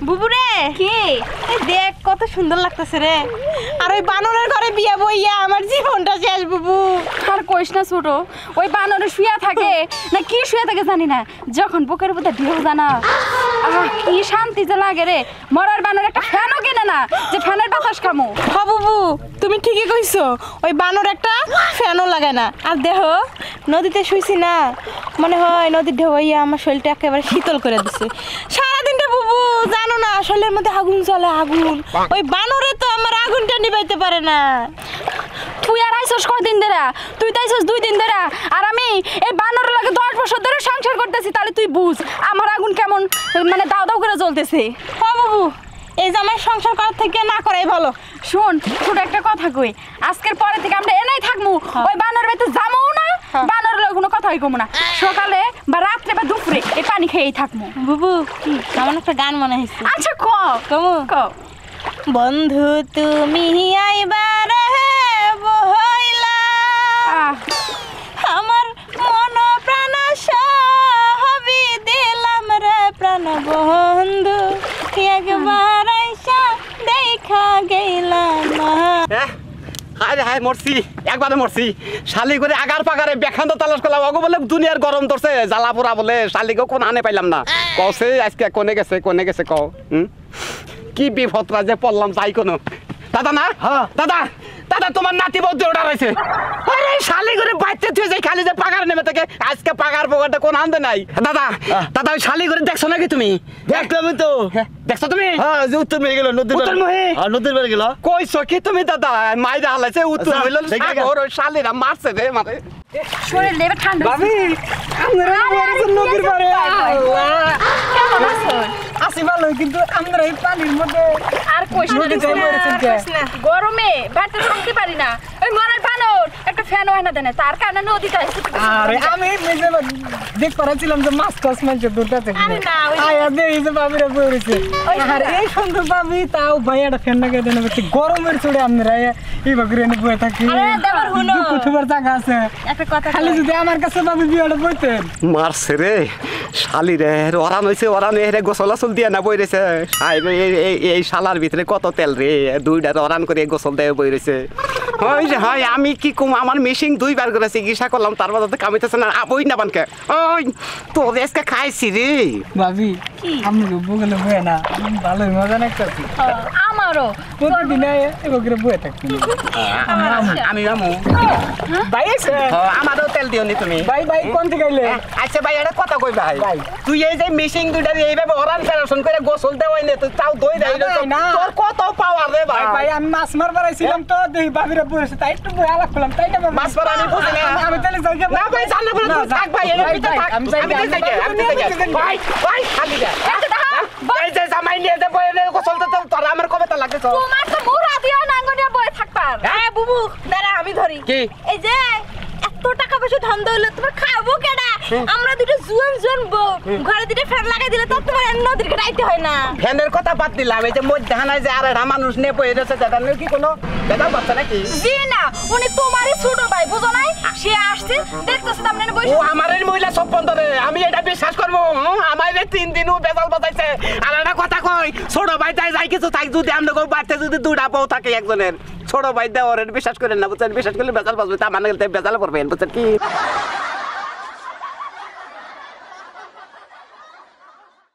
বুবু রে কি দেখ কত সুন্দর লাগতেছে রে। আর ওই বানরের ঘরে বিয়ে বইয়া আমার জীবনটা শেষ বুবু। আর কইস না ছোট, ওই বানরে শুয়া থাকে না কি শুয়া থাকে জানি না, যখন বুকের উপরে ঢেউ জানা কি শান্তি যে লাগে রে। মরার বানর একটা ফ্যানও কেনে না যে ফ্যানের বাতাস খামু। হ বুবু তুমি ঠিকই কইছো, ওই বানর একটা ফ্যানও লাগায় না। আর দেহ নদীতে শুইছি না, মনে হয় নদীর ঢেউ হইয়া আমার শরীরটা একেবারে শীতল করে দিছে। সারাদিনটা বুবু জানো না শরীরের মধ্যে আগুন জ্বলে আগুন, ওই বানরে তো আমার আগুনটা নিবাইতে পারে না। তুই আর আইসস কয়দিন ধরে? তুই তো আইসস 2 দিন ধরে, আর আমি এই বানরের লাগে 10 বছর ধরে সংসার করতেছি। তাহলে তুই বুঝ আমার আগুন কেমন মানে দাও দাও করে জ্বলতেছে। হ বুবু এই যে আমার সংসার করার থেকে না করাই ভালো। শোন ছোট একটা কথা কই, আজকের পরে থেকে আমরা এনেই থাকবো, ওই বানর বাড়িতে যাবো না, বানর লগে কোনো কথাই কমু না। সকালে বা রাত্রে বা দুপুরে এই পানি খেয়েই থাকবো। বুবু আমার একটা গান মনে হয়েছে। আচ্ছা ক কমু ক বন্ধু তুমি আইবার বহইলা আমার মন প্রাণ সবই দিলাম রে প্রাণ বন্ধু একবার আইসা দেখা গেলাম হায় হায় মরছি, একবারে মরছি। শালি করে আগার পাগারে বেখান্ত তালাশ করলাম, অগো বলে দুনিয়ার গরম ধরছে জ্বালা পোড়া বলে শালিকে কোন আনে পাইলাম না। কসে আজকে কোনে গেছে কও কি বিপদরা যে পড়লাম যাই কোনো। দাদা না দাদা দাদা তোমার নাতি বউ দৌড়া রয়েছে। আরে শালি করে বাইতে তুই যাই খালি যে পাগার নেমে থেকে আজকে পাগার পোগারটা কোন আনতে নাই। দাদা দাদা ওই শালি করে দেখছো নাকি তুমি? দেখলাম তো। দেখছো তুমি? হ্যাঁ যে উত্তর মেয়ে গেল নদীর উত্তর মহে নদীর বেড়ে গেল। কইছো কি তুমি দাদা? মাইরা হালাইছে উত্তর হইল সাগর, ওই শালিরা মারছে রে মানে। শরীর দেবে ঠান্ডা। ভাবি আমরা নদীর পারে কেমন আছো? আসি ভালো, কিন্তু আমরা এই পানির মধ্যে আর কইস না, গরমে বাড়িতে থাকতে পারি না। ওই মরার বানর একটা ফ্যান হয় না দেনে, তার কারণে নদীতে আইছে। আরে আমি নিজে দেখ পারাছিলাম যে মাছ কস মাছ দুটাতে আয়া দেখি যে ভাবিরা বইছে। আর এই সুন্দর ভাবি তাও ভাইয়াটা ফ্যান লাগাই দেন, গরমের চড়ে আমরা এই বাগরে এনে বয়ে থাকি। আরে দেবার হুনো কুথুবার জায়গা আছে একটা কথা খালি যদি আমার কাছে ভাবি বিয়াটা বইতেন। মারছে রে শালি রে, ওরান হইছে ওরান এরে গোসল আসল দিয়ে না বই রয়েছে। এই শালার ভিতরে কত তেল রে, দুইটা ওরান করে গোসল দিয়ে বই রয়েছে। ওই যে হয় আমি কি কম, আমার মেশিন 2 বার করে চিকিৎসা করলাম, তার মধ্যে কামিতেছে না বই না বানকে। ওই তোর আজকে খাইছি রে ভাবি আমি বগলে বয়ে না ভালোই মজা নাকতাছি। আমারও প্রতিদিন এবারে বয়ে থাকি আমি আমু ভাই আছে আমারও তেল দিও নি তুমি। ভাই ভাই কোন থেকে আইলে? আচ্ছা ভাই এটা কথা কই ভাই, তুই এই যে মেশিন দুইটা এইভাবে ওরান ফেরাশন করে গোসল দেওয়াই না, তুই তাও দই দেই না, তোর কত পাওয়ার রে ভাই। ভাই আমি মাছ মারবার আইছিলাম তো দেখি ভাবিরা বসে তাই একটু বয়ে আলাপ করলাম, তাই না মাছ মারা আমি বুঝি না। আমি তাহলে যাই না ভাই জানা বলে তুই থাক ভাই, এর ভিতরে থাক। আমি যাই ভাই ভাই খালি যা। এই যে জামাই নিয়ে যে বয়ে গোসল দিতে তোর আমার কবে তা লাগছে? তোমার তো মুরা দিয়া নাঙ্গনিয়া বয়ে থাকবার। হ্যাঁ বুবু দাঁড়া আমি ধরি। কি এই যে এত টাকা পয়সা ধন দৌলত তোমার খাবো কেডা? আমরা দুটো জুয়ান বউ ঘরে দুটো ফ্যান লাগাই দিলে তো তোমার নদীর ঘাটে আইতে হয় না। ফ্যানের কথা বাদ দিলাম, এই যে মধ্যখানায় যে আর একটা মানুষ নিয়ে বয়ে রয়েছে, সেটা নিয়ে কি কোনো বেদাল বাচ্চা নাকি? জি না, উনি তোমারই ছোট ভাই, বুঝো নাই? সে আসছে দেখতেছে সামনে বসে। ও আমার এই মহিলা সব বন্ধ রে, আমি এটা বিশ্বাস করবো? আমার 3 দিনও বেজাল বাজাইছে। আর একটা কথা কই, ছোট ভাই যাই কিছু থাক, যদি আমরা বাড়িতে যদি 2টা বউ থাকে একজনের, ছোট ভাই দেওয়ার বিশ্বাস করেন না বুঝছেন? বিশ্বাস করলে বেজাল বাজবে, তা মানে বেজাল পড়বেন বুঝছেন কি?